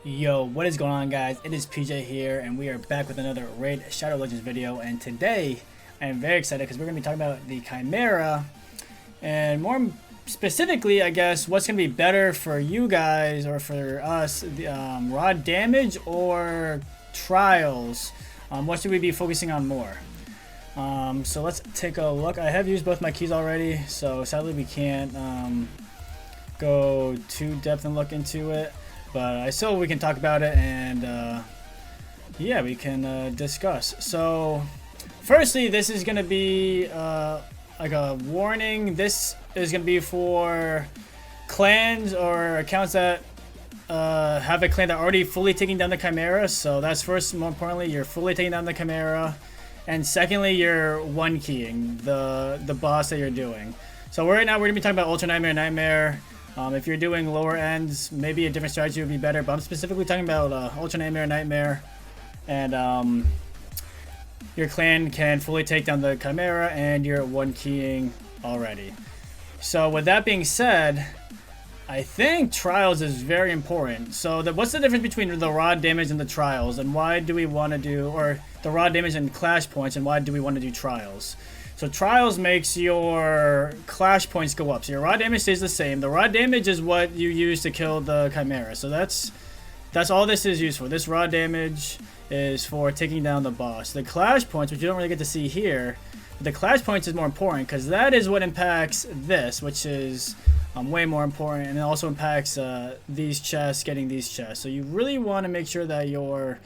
Yo, what is going on, guys? It is PJ here, and we are back with another Raid Shadow Legends video. And today, I am very excited because we're going to be talking about the Chimera, and more specifically, I guess, what's going to be better for you guys or for us, the raw damage or trials. What should we be focusing on more? So let's take a look. I have used both my keys already, so sadly we can't go too depth and look into it. But I still we can talk about it, and yeah, we can discuss. So firstly, this is gonna be like a warning. This is gonna be for clans or accounts that have a clan that already fully taking down the Chimera. So that's first. More importantly, you're fully taking down the Chimera, and secondly, you're one keying the boss that you're doing. So right now we're gonna be talking about Ultra Nightmare, Nightmare. If you're doing lower ends, maybe a different strategy would be better, but I'm specifically talking about Ultra Nightmare, Nightmare, and your clan can fully take down the Chimera, and you're one keying already. So with that being said, I think trials is very important. So what's the difference between the raw damage and the trials, and why do we want to do, or the raw damage and clash points, and why do we want to do trials? So trials makes your clash points go up. So your raw damage stays the same. The raw damage is what you use to kill the Chimera. So that's all this is used for. This raw damage is for taking down the boss. The clash points, which you don't really get to see here, the clash points is more important because that is what impacts this, which is way more important, and it also impacts these chests, getting these chests. So you really want to make sure that your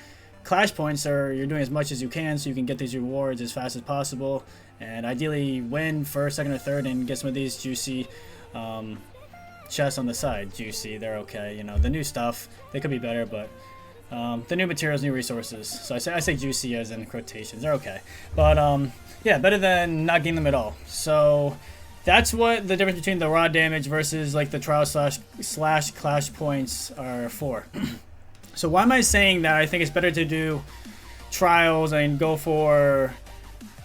clash points you're doing as much as you can so you can get these rewards as fast as possible, and ideally win first, second, or third, and get some of these juicy chests on the side. Juicy, they're okay. You know, the new stuff, they could be better, but the new materials, new resources. So I say juicy as in quotations. They're okay, but yeah, better than not getting them at all. So that's what the difference between the raw damage versus like the trial slash clash points are for. So why am I saying that I think it's better to do trials and go for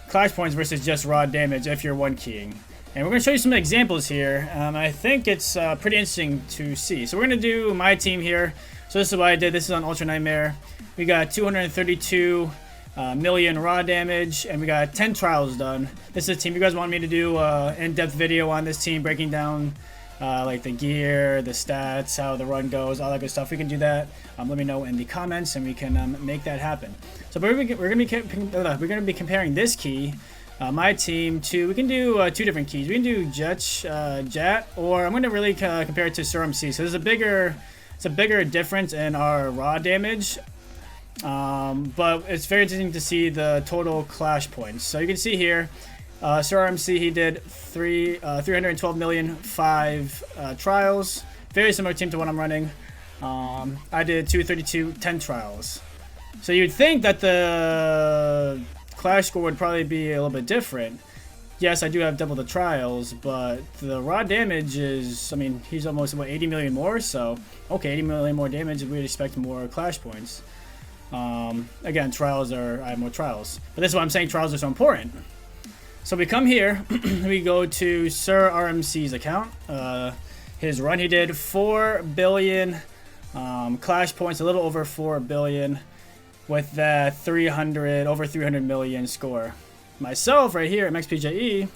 clash points versus just raw damage if you're one keying? And we're going to show you some examples here. I think it's pretty interesting to see. So we're going to do my team here. So this is what I did. This is on Ultra Nightmare. We got 232 million raw damage, and we got 10 trials done. This is a team. You guys want me to do in-depth video on this team, breaking down like the gear, the stats, how the run goes, all that good stuff. We can do that. Let me know in the comments, and we can make that happen. So we're gonna be comparing this key, my team, to, we can do two different keys. We can do Jet, or I'm gonna really compare it to Sir MC. So there's it's a bigger difference in our raw damage, but it's very interesting to see the total clash points. So you can see here. Sir RMC, he did 312 million 5 trials. Very similar team to what I'm running. I did 232 10 trials. So you'd think that the clash score would probably be a little bit different. Yes, I do have double the trials, but the raw damage is, I mean, he's almost, what, 80 million more? So, okay, 80 million more damage, we'd expect more clash points. Again, I have more trials. But this is why I'm saying trials are so important. So we come here, we go to Sir RMC's account. His run, he did 4 billion clash points, a little over 4 billion, with that over 300 million score. Myself, right here, MXPJE,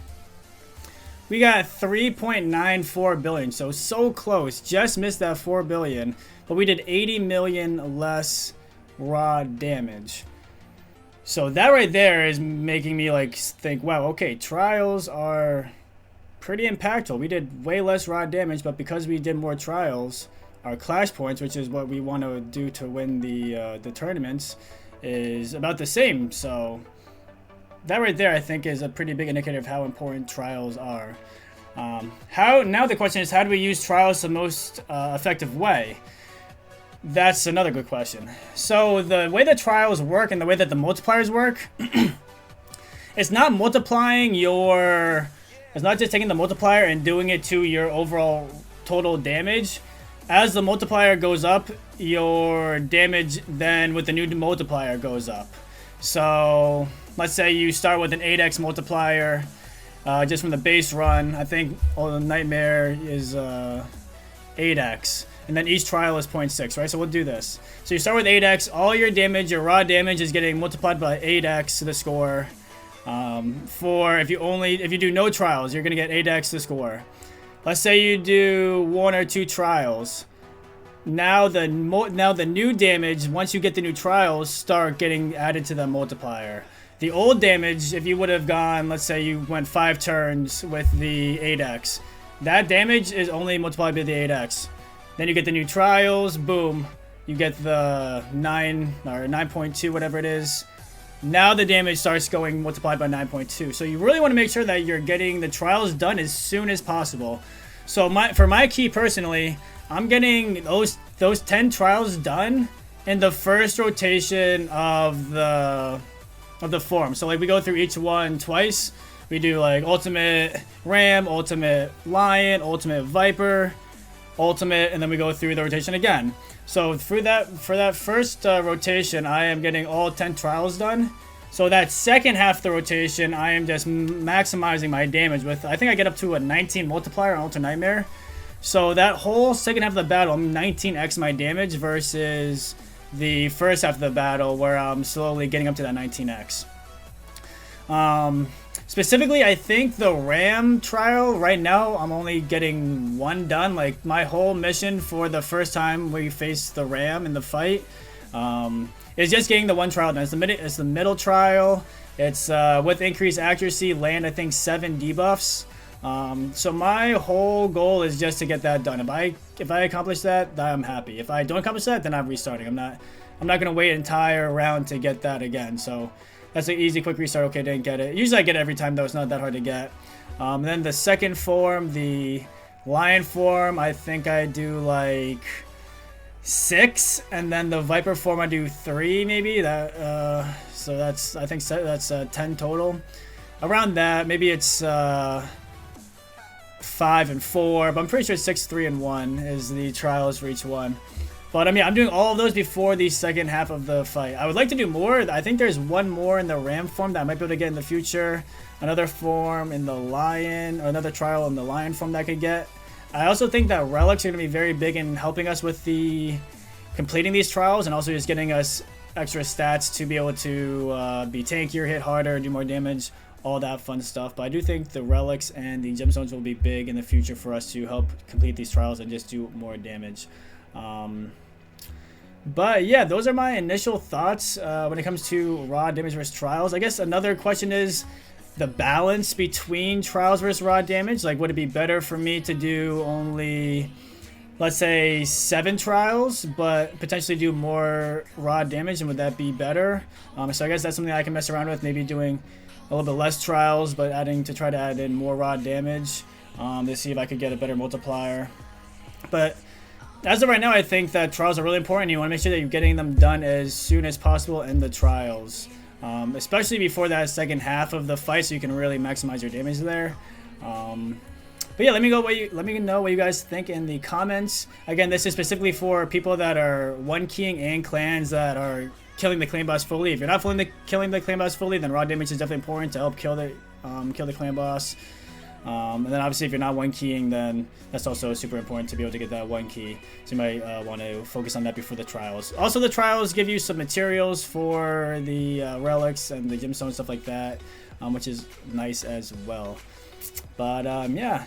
we got 3.94 billion, so close. Just missed that 4 billion, but we did 80 million less raw damage. So that right there is making me like think, wow, okay, trials are pretty impactful. We did way less raw damage, but because we did more trials, our clash points, which is what we want to do to win the tournaments, is about the same. So that right there, I think, is a pretty big indicator of how important trials are. Now the question is, how do we use trials the most effective way? That's another good question. So the way the trials work and the way that the multipliers work, it's not multiplying it's not just taking the multiplier and doing it to your overall total damage. As the multiplier goes up, your damage then with the new multiplier goes up. So let's say you start with an 8x multiplier just from the base run. I think Nightmare is 8x. and then each trial is 0.6, right? So we'll do this. So you start with 8x. All your damage, your raw damage, is getting multiplied by 8x to the score. If you do no trials, you're gonna get 8x to score. Let's say you do 1 or 2 trials. Now the new damage, once you get the new trials, start getting added to the multiplier. The old damage, if you would have gone, let's say you went 5 turns with the 8x, that damage is only multiplied by the 8x. Then you get the new trials, boom, you get the 9 or 9.2, whatever it is. Now the damage starts going multiplied by 9.2. So you really want to make sure that you're getting the trials done as soon as possible. So for my key personally, I'm getting those 10 trials done in the first rotation of the form. So like we go through each one twice. We do like ultimate ram, ultimate lion, ultimate viper, ultimate, and then we go through the rotation again. So for that first rotation, I am getting all 10 trials done. So that second half of the rotation, I am just maximizing my damage with, I think I get up to a 19 multiplier on Ultra Nightmare. So that whole second half of the battle, I'm 19x my damage versus the first half of the battle where I'm slowly getting up to that 19x. Specifically, I think the Ram trial, right now, I'm only getting 1 done. Like, my whole mission for the first time we faced the Ram in the fight is just getting the 1 trial done. It's the middle trial. It's with increased accuracy, land, I think, 7 debuffs. So my whole goal is just to get that done. If I accomplish that, I'm happy. If I don't accomplish that, then I'm restarting. I'm not going to wait an entire round to get that again. So that's an easy, quick restart. Okay, didn't get it. Usually I get it every time, though. It's not that hard to get. Then the second form, the lion form, I think I do like 6. And then the viper form, I do 3 maybe. So that's, I think that's 10 total. Around that, maybe it's 5 and 4. But I'm pretty sure 6, 3, and 1 is the trials for each one. But I mean, I'm doing all of those before the second half of the fight. I would like to do more. I think there's 1 more in the ram form that I might be able to get in the future. Another form in the lion, or another trial in the lion form that I could get. I also think that relics are going to be very big in helping us with the completing these trials, and also just getting us extra stats to be able to be tankier, hit harder, do more damage, all that fun stuff. But I do think the relics and the gemstones will be big in the future for us to help complete these trials and just do more damage. But yeah, those are my initial thoughts when it comes to raw damage versus trials. I guess another question is the balance between trials versus raw damage. Like, would it be better for me to do only, let's say, 7 trials, but potentially do more raw damage, and would that be better? So I guess that's something I can mess around with, maybe doing a little bit less trials, but try to add in more raw damage to see if I could get a better multiplier. But as of right now, I think that trials are really important. You want to make sure that you're getting them done as soon as possible in the trials, especially before that second half of the fight, so you can really maximize your damage there. But yeah, let me know what you guys think in the comments. Again, this is specifically for people that are one keying and clans that are killing the clan boss fully. If you're not killing the clan boss fully, then raw damage is definitely important to help kill the clan boss. And then obviously if you're not one keying, then that's also super important to be able to get that 1 key. So you might want to focus on that before the trials. Also, the trials give you some materials for the relics and the gemstones, stuff like that, which is nice as well. But yeah,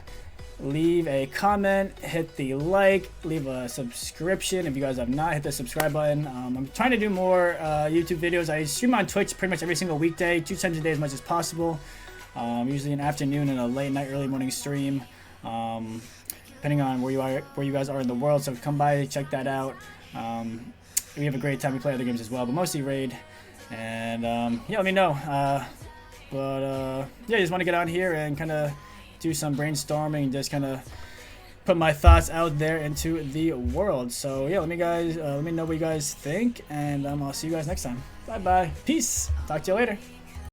leave a comment, hit the like, leave a subscription if you guys have not hit the subscribe button. I'm trying to do more YouTube videos. I stream on Twitch pretty much every single weekday, 2 times a day as much as possible. Usually an afternoon and a late night, early morning stream, depending on where you guys are in the world. So come by, check that out. We have a great time. We play other games as well, but mostly Raid. And yeah, let me know. Yeah, I just want to get on here and kind of do some brainstorming and just kind of put my thoughts out there into the world. So yeah, let me know what you guys think, and I'll see you guys next time. Bye bye, peace, talk to you later.